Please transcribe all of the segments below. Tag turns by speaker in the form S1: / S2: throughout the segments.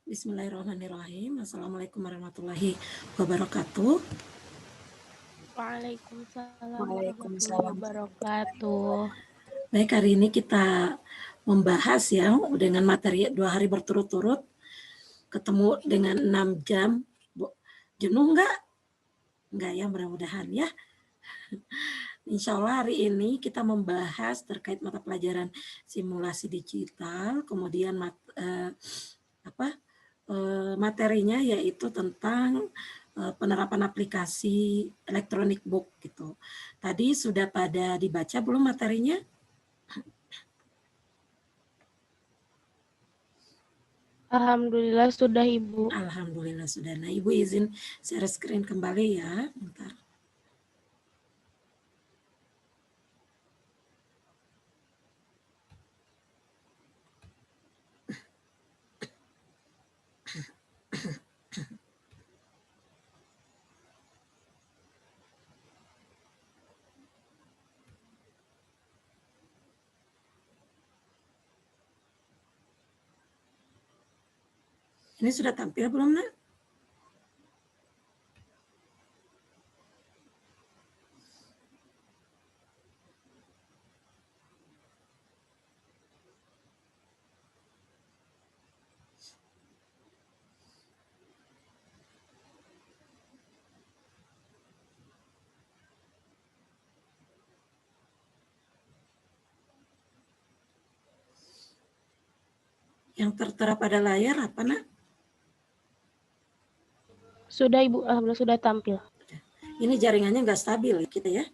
S1: Bismillahirrahmanirrahim. Assalamualaikum warahmatullahi wabarakatuh.
S2: Waalaikumsalam warahmatullahi
S1: Waalaikumsalam.
S2: wabarakatuh.
S1: Baik, hari ini kita membahas ya dengan materi 2 hari berturut-turut, ketemu dengan 6 jam. Jenuh nggak? Nggak ya, mudah-mudahan ya. Insya Allah hari ini kita membahas terkait mata pelajaran simulasi digital, kemudian materinya yaitu tentang penerapan aplikasi elektronik book gitu. Tadi sudah pada dibaca belum materinya?
S2: Alhamdulillah sudah Ibu.
S1: Alhamdulillah sudah. Nah, Ibu izin share screen kembali ya. Bentar. Ini sudah tampil belum, Nak? Yang tertera pada layar apa, Nak?
S2: Sudah Ibu, alhamdulillah sudah tampil.
S1: Ini jaringannya nggak stabil kita ya.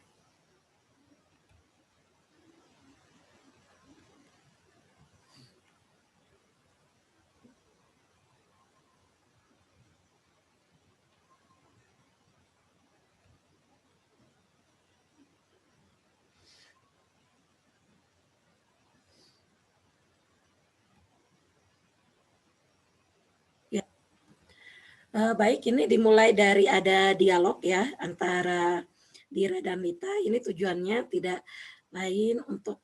S1: Baik, ini dimulai dari ada dialog ya antara Dira dan Lita. Ini tujuannya tidak lain untuk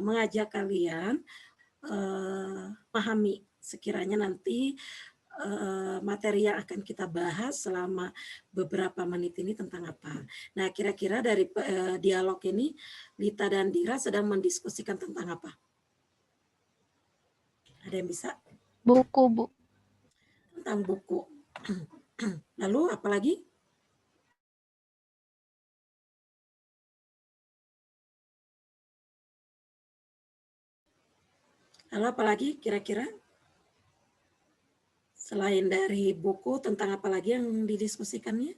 S1: mengajak kalian pahami sekiranya nanti materi yang akan kita bahas selama beberapa menit ini tentang apa. Nah, kira-kira dari dialog ini Lita dan Dira sedang mendiskusikan tentang apa? Ada yang bisa?
S2: Buku, Bu.
S1: Tentang buku. Lalu apa lagi? Lalu apa lagi kira-kira? Selain dari buku, tentang apa lagi yang didiskusikannya?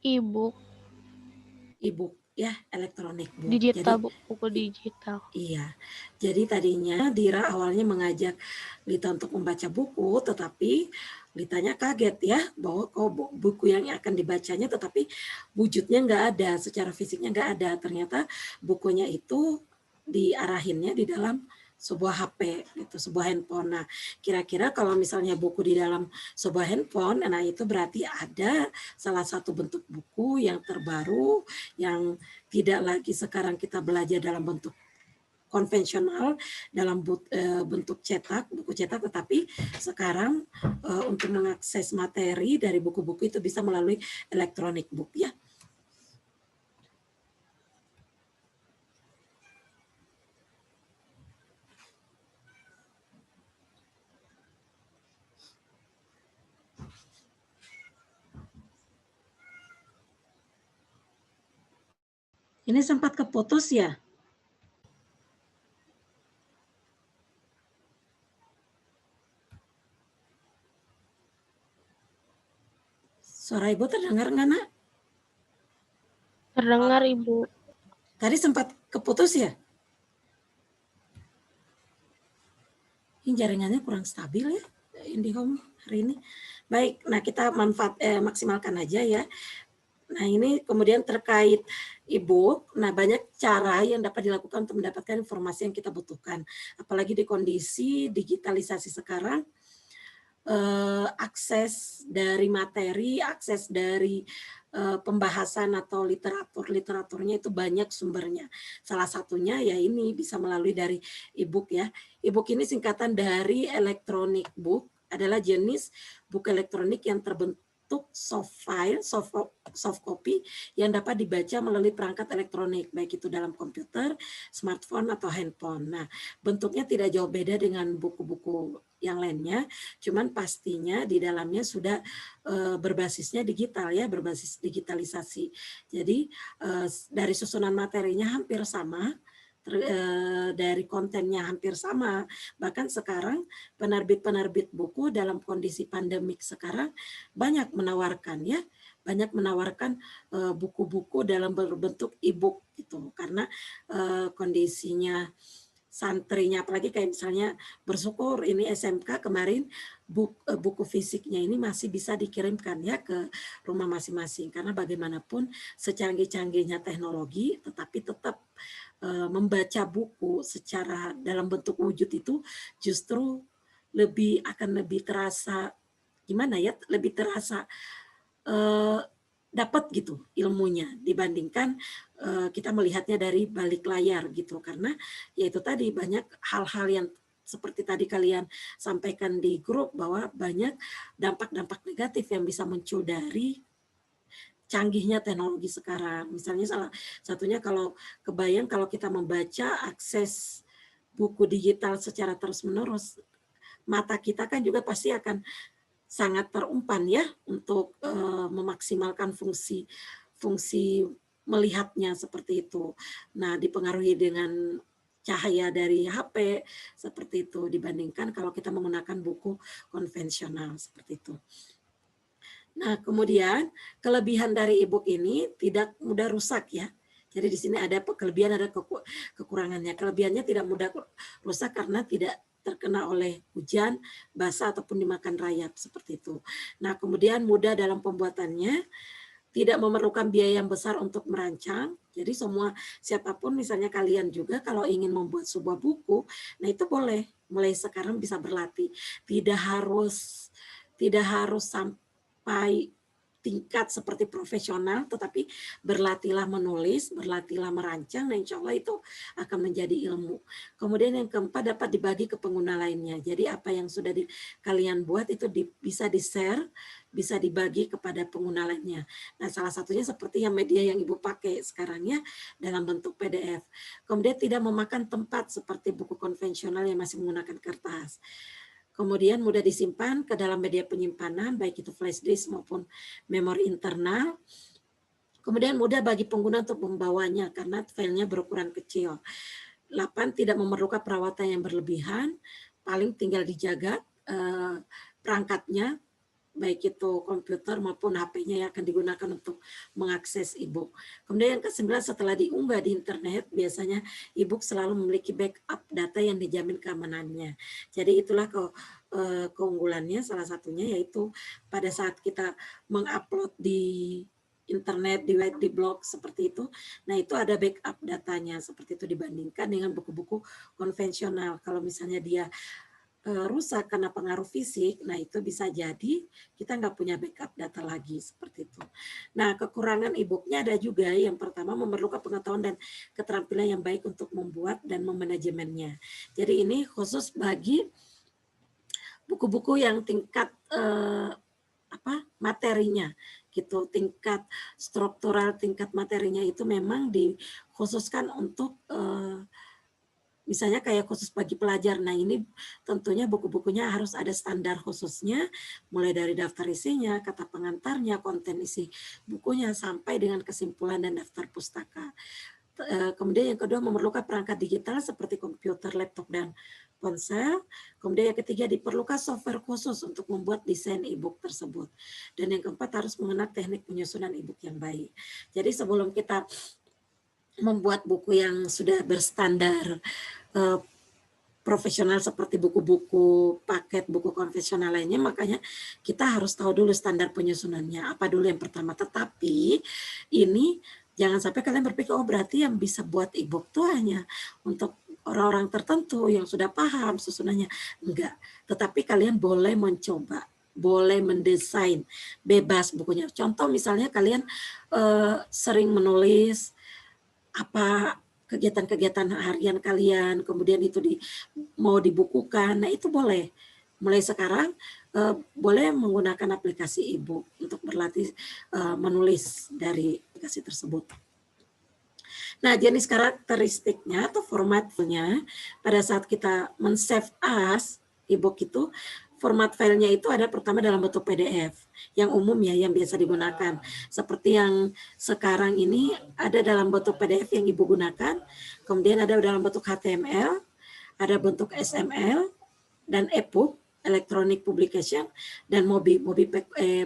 S2: E-book.
S1: E-book ya, elektronik book.
S2: Digital,
S1: Jadi,
S2: Bu. Buku digital.
S1: iya, jadi tadinya Dira awalnya mengajak Lita untuk membaca buku, tetapi Litanya kaget ya bahwa buku yang akan dibacanya tetapi wujudnya nggak ada, secara fisiknya nggak ada. Ternyata bukunya itu diarahinnya di dalam sebuah HP, gitu, sebuah handphone. Nah, kira-kira kalau misalnya buku di dalam sebuah handphone, nah itu berarti ada salah satu bentuk buku yang terbaru, yang tidak lagi sekarang kita belajar dalam bentuk konvensional dalam bentuk cetak, buku cetak, tetapi sekarang untuk mengakses materi dari buku-buku itu bisa melalui elektronik book ya. Ini sempat keputus ya? Suara Ibu terdengar nggak, Nak?
S2: Terdengar, Ibu.
S1: Tadi sempat keputus ya? Ini jaringannya kurang stabil ya, IndiHome hari ini. Baik, nah kita maksimalkan aja ya. Nah, ini kemudian terkait e-book. Nah, banyak cara yang dapat dilakukan untuk mendapatkan informasi yang kita butuhkan. Apalagi di kondisi digitalisasi sekarang, akses dari materi, akses dari pembahasan atau literaturnya itu banyak sumbernya. Salah satunya ya ini bisa melalui dari e-book ya. E-book ini singkatan dari electronic book, adalah jenis buku elektronik yang terbentuk soft file, soft copy yang dapat dibaca melalui perangkat elektronik, baik itu dalam komputer, smartphone, atau handphone. Nah, bentuknya tidak jauh beda dengan buku-buku yang lainnya, cuman pastinya di dalamnya sudah berbasisnya digital ya, berbasis digitalisasi. Jadi dari susunan materinya hampir sama, dari kontennya hampir sama. Bahkan sekarang penerbit-penerbit buku dalam kondisi pandemik sekarang banyak menawarkan ya, banyak menawarkan buku-buku dalam berbentuk e-book gitu, karena kondisinya santrinya, apalagi kayak misalnya bersyukur ini SMK kemarin buku fisiknya ini masih bisa dikirimkan ya ke rumah masing-masing, karena bagaimanapun secanggih-canggihnya teknologi tetapi tetap membaca buku secara dalam bentuk wujud itu justru akan lebih terasa gimana ya, lebih terasa dapat gitu ilmunya dibandingkan kita melihatnya dari balik layar gitu, karena ya itu tadi banyak hal-hal yang seperti tadi kalian sampaikan di grup bahwa banyak dampak-dampak negatif yang bisa muncul dari canggihnya teknologi sekarang. Misalnya salah satunya kalau kebayang kalau kita membaca akses buku digital secara terus-menerus, mata kita kan juga pasti akan sangat terumpan ya untuk memaksimalkan fungsi melihatnya seperti itu. Nah, dipengaruhi dengan cahaya dari HP seperti itu dibandingkan kalau kita menggunakan buku konvensional seperti itu. Nah, kemudian kelebihan dari e-book ini tidak mudah rusak ya. Jadi di sini ada kelebihan, ada kekurangannya. Kelebihannya tidak mudah rusak karena tidak terkena oleh hujan, basah, ataupun dimakan rayap seperti itu. Nah, kemudian mudah dalam pembuatannya, tidak memerlukan biaya yang besar untuk merancang. Jadi semua siapapun, misalnya kalian juga kalau ingin membuat sebuah buku, nah itu boleh mulai sekarang bisa berlatih. Tidak harus sampai tingkat seperti profesional, tetapi berlatihlah menulis, berlatihlah merancang, dan insya Allah itu akan menjadi ilmu. Kemudian yang keempat, dapat dibagi ke pengguna lainnya. Jadi apa yang sudah kalian buat itu bisa di-share, bisa dibagi kepada pengguna lainnya. Nah, salah satunya seperti yang media yang Ibu pakai sekarang ya, dalam bentuk PDF. Kemudian tidak memakan tempat seperti buku konvensional yang masih menggunakan kertas. Kemudian mudah disimpan ke dalam media penyimpanan, baik itu flash disk maupun memori internal. Kemudian mudah bagi pengguna untuk membawanya karena filenya berukuran kecil. 8, tidak memerlukan perawatan yang berlebihan, paling tinggal dijaga perangkatnya, baik itu komputer maupun HP-nya yang akan digunakan untuk mengakses e-book. Kemudian yang ke-9, setelah diunggah di internet, biasanya e-book selalu memiliki backup data yang dijamin keamanannya. Jadi itulah keunggulannya, salah satunya yaitu pada saat kita mengupload di internet, di web, di blog seperti itu, nah itu ada backup datanya seperti itu dibandingkan dengan buku-buku konvensional. Kalau misalnya dia rusak karena pengaruh fisik, nah itu bisa jadi kita nggak punya backup data lagi seperti itu. Nah, kekurangan e-booknya ada juga. Yang pertama, memerlukan pengetahuan dan keterampilan yang baik untuk membuat dan memanajemennya. Jadi ini khusus bagi buku-buku yang tingkat materinya gitu, tingkat struktural, tingkat materinya itu memang dikhususkan untuk misalnya kayak khusus bagi pelajar. Nah, ini tentunya buku-bukunya harus ada standar khususnya, mulai dari daftar isinya, kata pengantarnya, konten isi bukunya, sampai dengan kesimpulan dan daftar pustaka. Kemudian yang kedua, memerlukan perangkat digital seperti komputer, laptop, dan ponsel. Kemudian yang ketiga, diperlukan software khusus untuk membuat desain e-book tersebut. Dan yang keempat, harus mengenal teknik penyusunan e-book yang baik. Jadi sebelum kita membuat buku yang sudah berstandar profesional seperti buku-buku paket, buku konvensional lainnya, makanya kita harus tahu dulu standar penyusunannya apa dulu yang pertama. Tetapi ini jangan sampai kalian berpikir, oh berarti yang bisa buat e-book tuh hanya untuk orang-orang tertentu yang sudah paham susunannya. Enggak, tetapi kalian boleh mencoba boleh mendesain, bebas bukunya. Contoh misalnya kalian sering menulis apa kegiatan-kegiatan harian kalian, kemudian itu mau dibukukan, nah itu boleh. Mulai sekarang boleh menggunakan aplikasi e-book untuk berlatih menulis dari aplikasi tersebut. Nah, jenis karakteristiknya atau formatnya pada saat kita men-save as e-book itu, format filenya itu ada pertama dalam bentuk PDF yang umum ya, yang biasa digunakan. Seperti yang sekarang ini ada dalam bentuk PDF yang Ibu gunakan, kemudian ada dalam bentuk HTML, ada bentuk XML, dan e-book, electronic publication, dan Mobi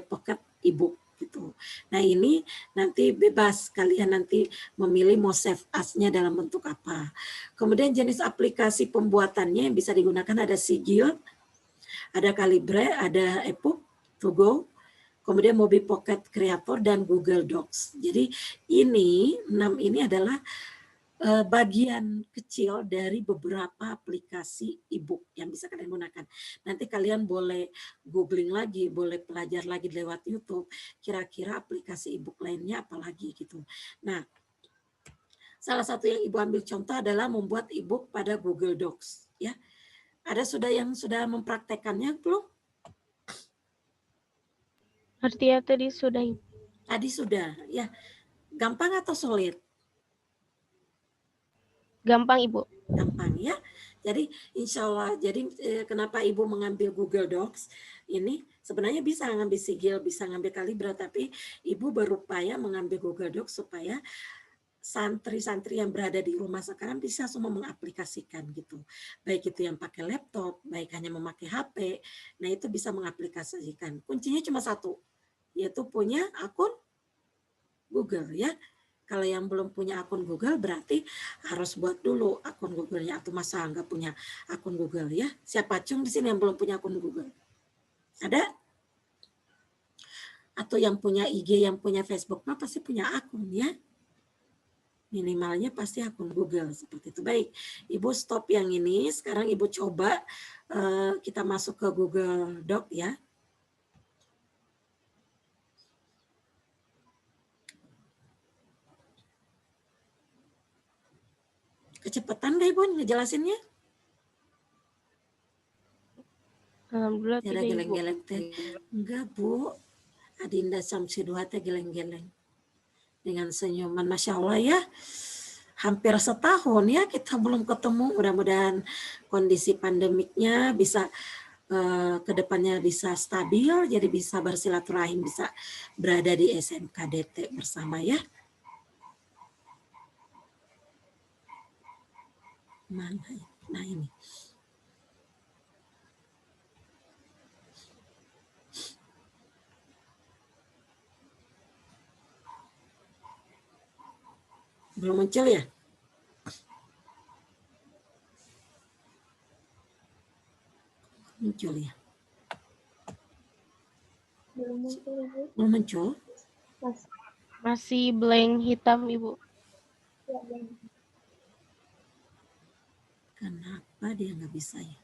S1: Pocket e-book gitu. Nah ini nanti bebas kalian nanti memilih mau save as-nya dalam bentuk apa. Kemudian jenis aplikasi pembuatannya yang bisa digunakan ada Sigil, ada Calibre, ada e-book, To Go, kemudian Mobi Pocket Creator dan Google Docs. Jadi ini 6 ini adalah bagian kecil dari beberapa aplikasi e-book yang bisa kalian gunakan. Nanti kalian boleh googling lagi, boleh belajar lagi lewat YouTube, kira-kira aplikasi e-book lainnya apalagi gitu. Nah, salah satu yang Ibu ambil contoh adalah membuat e-book pada Google Docs. Ya, ada yang sudah mempraktekannya belum?
S2: Ngerti ya tadi sudah Ibu.
S1: Tadi sudah, ya. Gampang atau sulit?
S2: Gampang Ibu.
S1: Gampang ya. Jadi insya Allah, jadi kenapa Ibu mengambil Google Docs ini sebenarnya bisa ngambil Sigil, bisa ngambil Calibra, tapi Ibu berupaya mengambil Google Docs supaya santri-santri yang berada di rumah sekarang bisa semua mengaplikasikan gitu. Baik itu yang pakai laptop, baik hanya memakai HP, nah itu bisa mengaplikasikan. Kuncinya cuma satu, yaitu punya akun Google ya. Kalau yang belum punya akun Google berarti harus buat dulu akun Google-nya, atau masa nggak punya akun Google ya. Siapa cung di sini yang belum punya akun Google? Ada? Atau yang punya IG, yang punya Facebook mah pasti punya akun ya. Minimalnya pasti akun Google seperti itu. Baik, Ibu stop yang ini. Sekarang Ibu coba kita masuk ke Google Doc ya. Kecepatan nggak Ibu ngejelasinnya?
S2: Alhamdulillah
S1: Tidak
S2: tidak Ibu.
S1: geleng-geleng teh. Enggak Bu. Adinda Samsidua teh geleng-geleng. Dengan senyuman, Masya Allah ya. Hampir setahun ya kita belum ketemu. Mudah-mudahan kondisi pandemiknya bisa ke depannya bisa stabil, jadi bisa bersilaturahim, bisa berada di SMKDT bersama ya. Mana? Nah ini. Belum muncul ya? Muncul ya?
S3: Belum muncul Ibu.
S1: Belum muncul?
S2: Masih blank hitam Ibu.
S3: Ya, blank.
S1: Kenapa dia nggak bisa ya?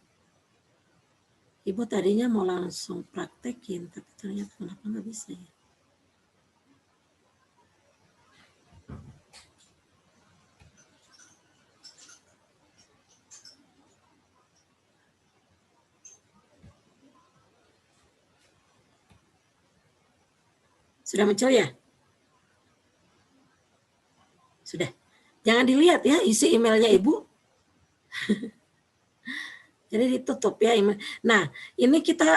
S1: Ibu tadinya mau langsung praktekin, tapi ternyata kenapa nggak bisa ya? Sudah muncul ya? Sudah. Jangan dilihat ya isi emailnya Ibu. Jadi ditutup ya email. Nah, ini kita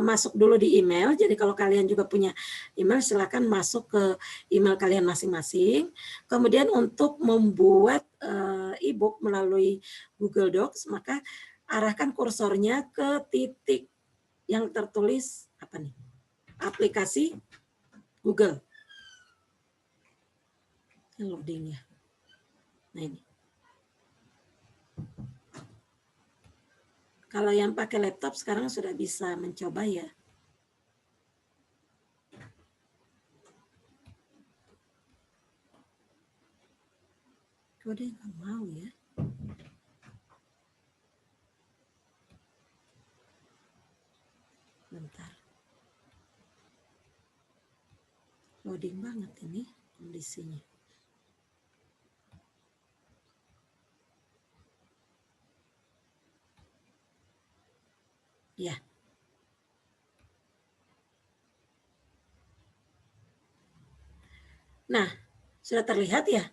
S1: masuk dulu di email. Jadi kalau kalian juga punya email, silakan masuk ke email kalian masing-masing. Kemudian untuk membuat e-book melalui Google Docs, maka arahkan kursornya ke titik yang tertulis apa nih? Aplikasi Google. Loading ya. Nah ini. Kalau yang pakai laptop sekarang sudah bisa mencoba ya. Kok dia nggak mau ya? loading banget ini kondisinya. Ya. Nah, sudah terlihat ya?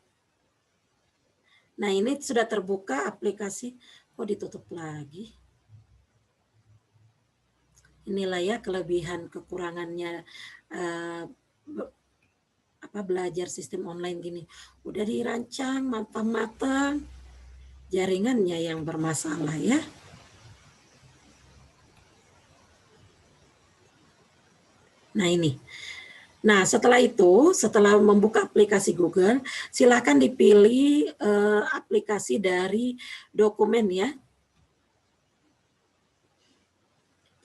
S1: Nah, ini sudah terbuka aplikasi. Kok ditutup lagi? Inilah ya kelebihan kekurangannya belajar sistem online gini. Udah dirancang matang-matang, jaringannya yang bermasalah ya. Nah ini. Nah setelah itu, setelah membuka aplikasi Google, silakan dipilih aplikasi dari dokumen ya.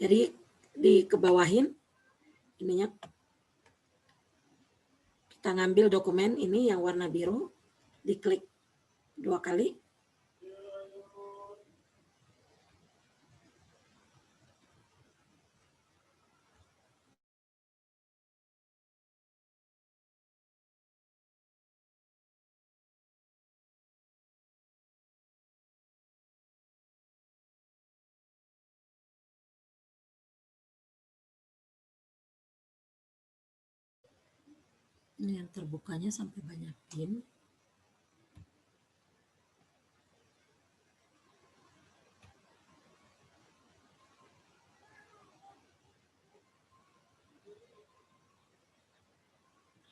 S1: Jadi dikebawahin ininya. Kita ngambil dokumen ini yang warna biru, diklik 2 kali. Ini yang terbukanya sampai banyak pin.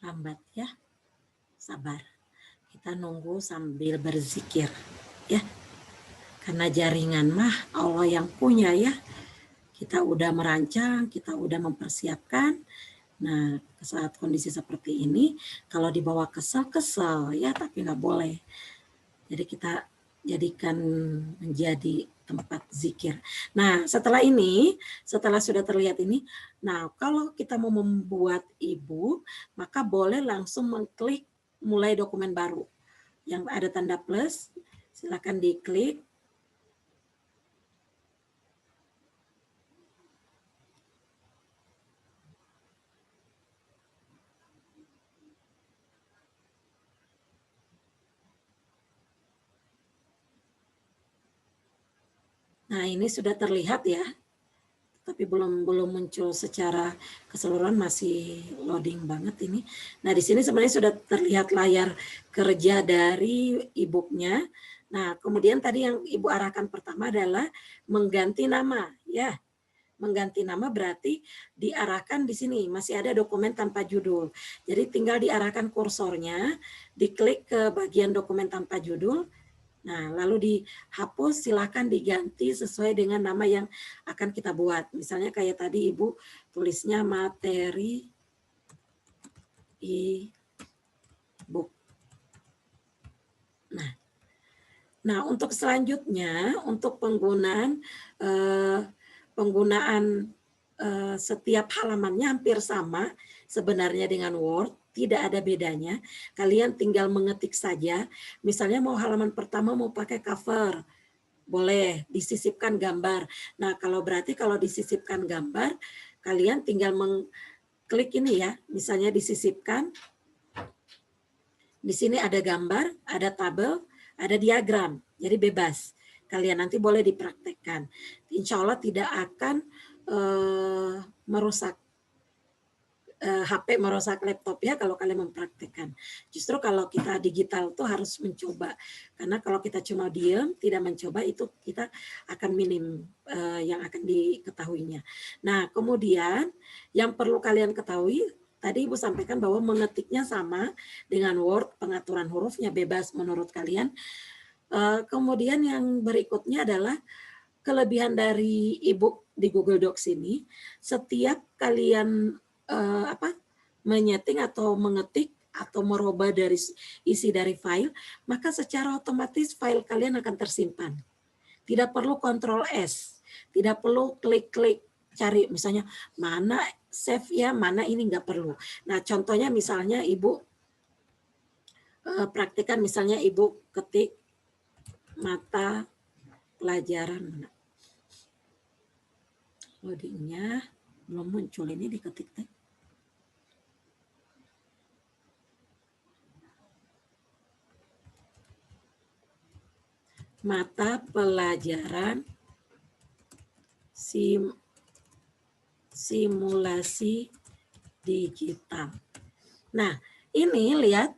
S1: Lambat ya, sabar. Kita nunggu sambil berzikir ya. Karena jaringan mah Allah yang punya ya. Kita udah merancang, kita udah mempersiapkan. Nah, saat kondisi seperti ini, kalau dibawa kesel ya, tapi nggak boleh. Jadi kita jadikan menjadi tempat zikir. Nah, setelah ini, setelah sudah terlihat ini, nah kalau kita mau membuat ibu, maka boleh langsung mengklik mulai dokumen baru. Yang ada tanda plus, silakan diklik. Nah, ini sudah terlihat ya, tapi belum muncul secara keseluruhan, masih loading banget ini. Nah, di sini sebenarnya sudah terlihat layar kerja dari e-booknya. Nah, kemudian tadi yang Ibu arahkan pertama adalah mengganti nama, ya. Mengganti nama berarti diarahkan di sini masih ada dokumen tanpa judul. Jadi tinggal diarahkan kursornya, diklik ke bagian dokumen tanpa judul. Nah, lalu dihapus, silakan diganti sesuai dengan nama yang akan kita buat. Misalnya kayak tadi Ibu tulisnya materi e-book. Nah, untuk selanjutnya, untuk penggunaan setiap halamannya hampir sama sebenarnya dengan Word. Tidak ada bedanya, kalian tinggal mengetik saja. Misalnya mau halaman pertama mau pakai cover, boleh disisipkan gambar. Nah, kalau disisipkan gambar, kalian tinggal mengklik ini ya, misalnya disisipkan. Di sini ada gambar, ada tabel, ada diagram, jadi bebas. Kalian nanti boleh dipraktekkan. Insya Allah tidak akan merusak HP, merusak laptop ya kalau kalian mempraktekkan. Justru kalau kita digital tuh harus mencoba. Karena kalau kita cuma diam, tidak mencoba, itu kita akan minim yang akan diketahuinya. Nah, kemudian yang perlu kalian ketahui, tadi Ibu sampaikan bahwa mengetiknya sama dengan Word, pengaturan hurufnya bebas menurut kalian. Kemudian yang berikutnya adalah kelebihan dari e-book di Google Docs ini, setiap kalian menyeting atau mengetik atau merubah dari isi dari file, maka secara otomatis file kalian akan tersimpan. Tidak perlu Ctrl S, tidak perlu klik-klik cari misalnya mana save ya, mana ini, nggak perlu. Nah, contohnya misalnya Ibu praktikan, misalnya Ibu ketik mata pelajaran. Loadingnya belum muncul, ini diketik. mata pelajaran simulasi digital. Nah, ini lihat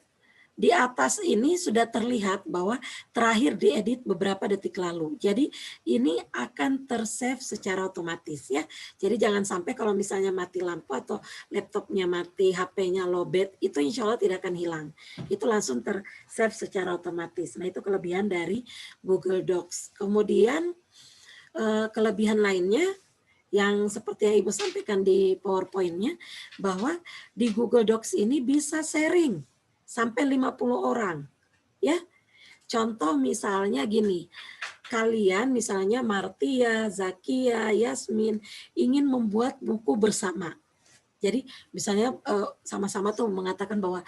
S1: di atas ini sudah terlihat bahwa terakhir diedit beberapa detik lalu. Jadi ini akan tersave secara otomatis ya. Jadi jangan sampai kalau misalnya mati lampu atau laptopnya mati, HP-nya lowbat, itu insya Allah tidak akan hilang. Itu langsung tersave secara otomatis. Nah itu kelebihan dari Google Docs. Kemudian kelebihan lainnya yang seperti yang Ibu sampaikan di PowerPoint-nya, bahwa di Google Docs ini bisa sharing sampai 50 orang. Ya, contoh misalnya gini, kalian misalnya Martia, Zakia, Yasmin ingin membuat buku bersama. Jadi misalnya sama-sama tuh mengatakan bahwa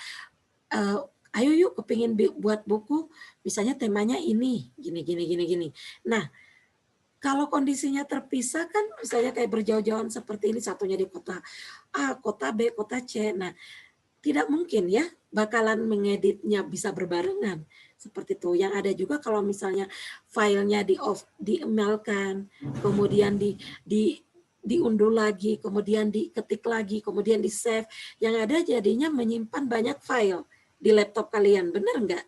S1: ayo yuk kepingin buat buku, misalnya temanya ini, gini. Nah, kalau kondisinya terpisah kan misalnya kayak berjauh-jauhan seperti ini, satunya di kota A, kota B, kota C. Nah, tidak mungkin ya bakalan mengeditnya bisa berbarengan seperti itu. Yang ada juga kalau misalnya filenya di-emailkan, kemudian diunduh lagi, kemudian diketik lagi, kemudian di-save. Yang ada jadinya menyimpan banyak file di laptop kalian. Benar nggak?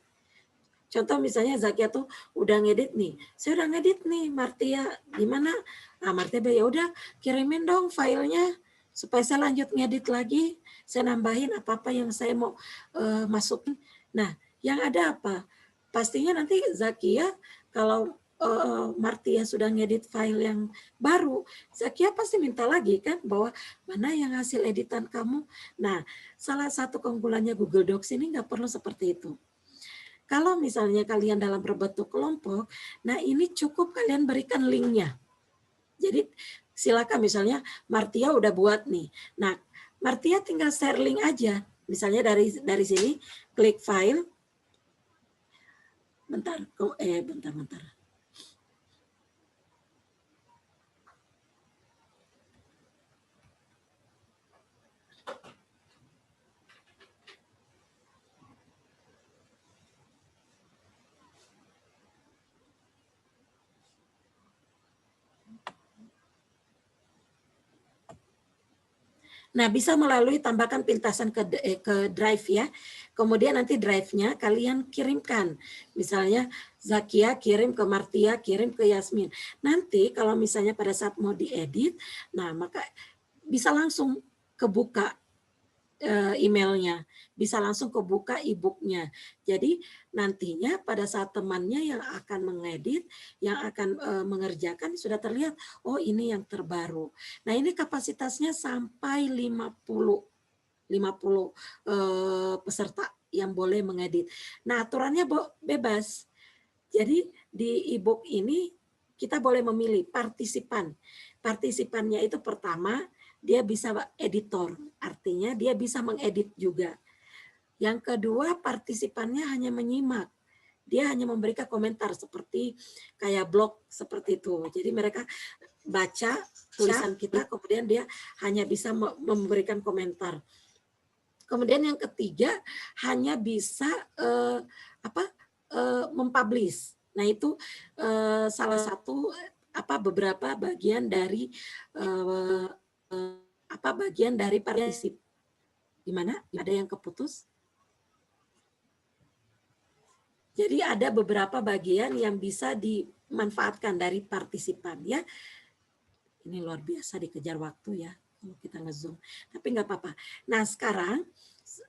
S1: Contoh misalnya Zakia tuh udah ngedit nih, saya udah ngedit nih Martia, gimana? Nah Martia ya udah kirimin dong filenya supaya saya lanjut ngedit lagi, saya nambahin apa-apa yang saya mau masukin. Nah yang ada apa? Pastinya nanti Zakia kalau Martia sudah ngedit file yang baru, Zakia pasti minta lagi kan bahwa mana yang hasil editan kamu. Nah salah satu keunggulannya Google Docs ini nggak perlu seperti itu. Kalau misalnya kalian dalam berbentuk kelompok, nah ini cukup kalian berikan linknya. Jadi silakan misalnya Martia udah buat nih. Nah, Martia tinggal share link aja. Misalnya dari sini klik file. Bentar. Nah, bisa melalui tambahkan pintasan ke drive ya. Kemudian nanti drive-nya kalian kirimkan. Misalnya Zakia kirim ke Martia, kirim ke Yasmin. Nanti kalau misalnya pada saat mau diedit, nah maka bisa langsung kebuka emailnya, bisa langsung kebuka e-booknya. Jadi nantinya pada saat temannya yang akan mengedit, yang akan mengerjakan sudah terlihat, oh ini yang terbaru. Nah ini kapasitasnya sampai 50 peserta yang boleh mengedit. Nah aturannya bebas. Jadi di e-book ini kita boleh memilih partisipan. Partisipannya itu pertama dia bisa editor, artinya dia bisa mengedit juga. Yang kedua, partisipannya hanya menyimak. Dia hanya memberikan komentar seperti kayak blog seperti itu. Jadi mereka baca tulisan kita, kemudian dia hanya bisa memberikan komentar. Kemudian yang ketiga, hanya bisa mempublish. Nah itu salah satu beberapa bagian dari bagian dari partisip. Gimana? Ada yang keputus? Jadi ada beberapa bagian yang bisa dimanfaatkan dari partisipan ya. Ini luar biasa dikejar waktu ya kalau kita nge-zoom. Tapi nggak apa-apa. Nah sekarang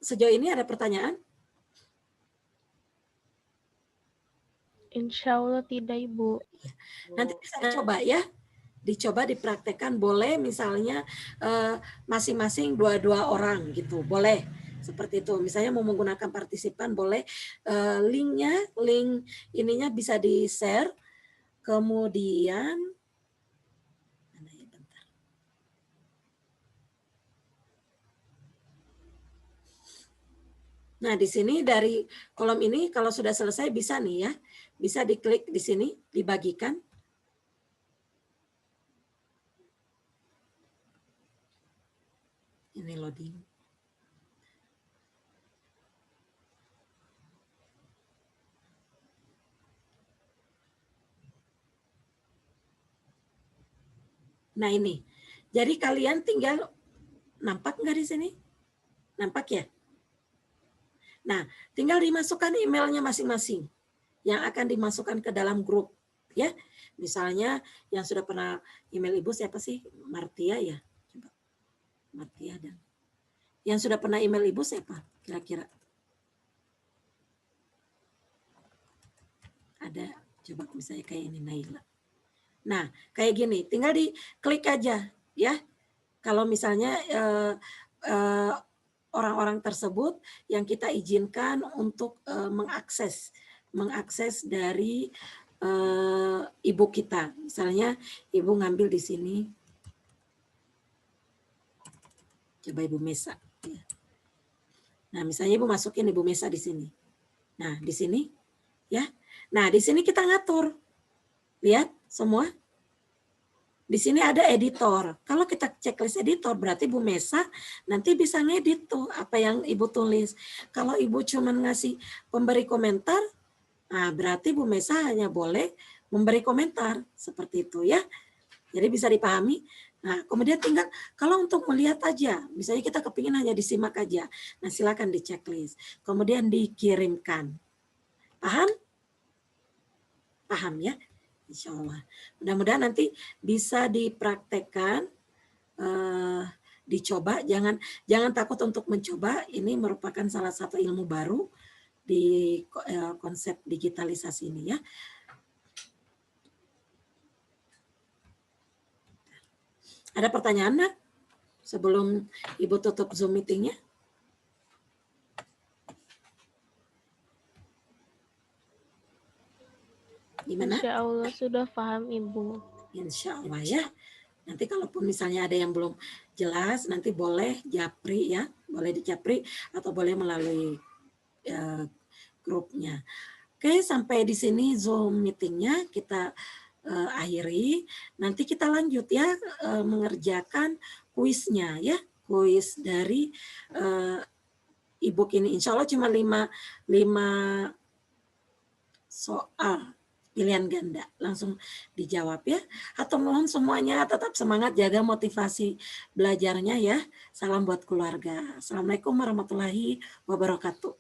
S1: sejauh ini ada pertanyaan?
S2: Insya Allah tidak, Ibu.
S1: Nanti saya coba ya. Dicoba dipraktekkan, boleh misalnya masing-masing 2 orang gitu, boleh seperti itu. Misalnya mau menggunakan partisipan boleh, link ininya bisa di-share, kemudian nah di sini dari kolom ini kalau sudah selesai bisa nih ya, bisa diklik di sini, dibagikan. Ini loading. Nah ini, jadi kalian tinggal, nampak nggak di sini? Nampak ya? Nah, tinggal dimasukkan emailnya masing-masing yang akan dimasukkan ke dalam grup. Ya, misalnya yang sudah pernah email Ibu siapa sih? Martia ya? Coba. Martia dan yang sudah pernah email Ibu siapa? Kira-kira? Ada, coba misalnya kayak ini Naila. Nah, kayak gini, tinggal diklik aja ya. Kalau misalnya orang-orang tersebut yang kita izinkan untuk mengakses dari ibu kita. Misalnya ibu ngambil di sini. Coba Ibu Mesa. Nah, misalnya Ibu masukin Ibu Mesa di sini. Nah, di sini ya. Nah, di sini kita ngatur. Lihat semua. Di sini ada editor. Kalau kita checklist editor, berarti Bu Mesa nanti bisa ngedit tuh apa yang Ibu tulis. Kalau Ibu cuma ngasih pemberi komentar, nah berarti Bu Mesa hanya boleh memberi komentar. Seperti itu ya. Jadi bisa dipahami. Nah, kemudian tinggal, kalau untuk melihat aja, misalnya kita kepingin hanya disimak aja. Nah, silakan di checklist. Kemudian dikirimkan. Paham? Paham ya? Insya Allah. Mudah-mudahan nanti bisa dipraktekkan, dicoba. Jangan takut untuk mencoba. Ini merupakan salah satu ilmu baru di konsep digitalisasi ini ya. Ada pertanyaan nggak sebelum Ibu tutup Zoom meetingnya? Gimana?
S2: Insya Allah sudah paham Ibu.
S1: Insya Allah ya. Nanti kalaupun misalnya ada yang belum jelas, nanti boleh japri ya, boleh dijapri atau boleh melalui grupnya. Oke, sampai di sini Zoom meetingnya kita akhiri. Nanti kita lanjut ya mengerjakan kuisnya ya, kuis dari e-book ini. Insya Allah cuma 5 soal pilihan ganda, langsung dijawab ya. Atau mohon semuanya tetap semangat, jaga motivasi belajarnya ya. Salam buat keluarga. Assalamualaikum warahmatullahi wabarakatuh.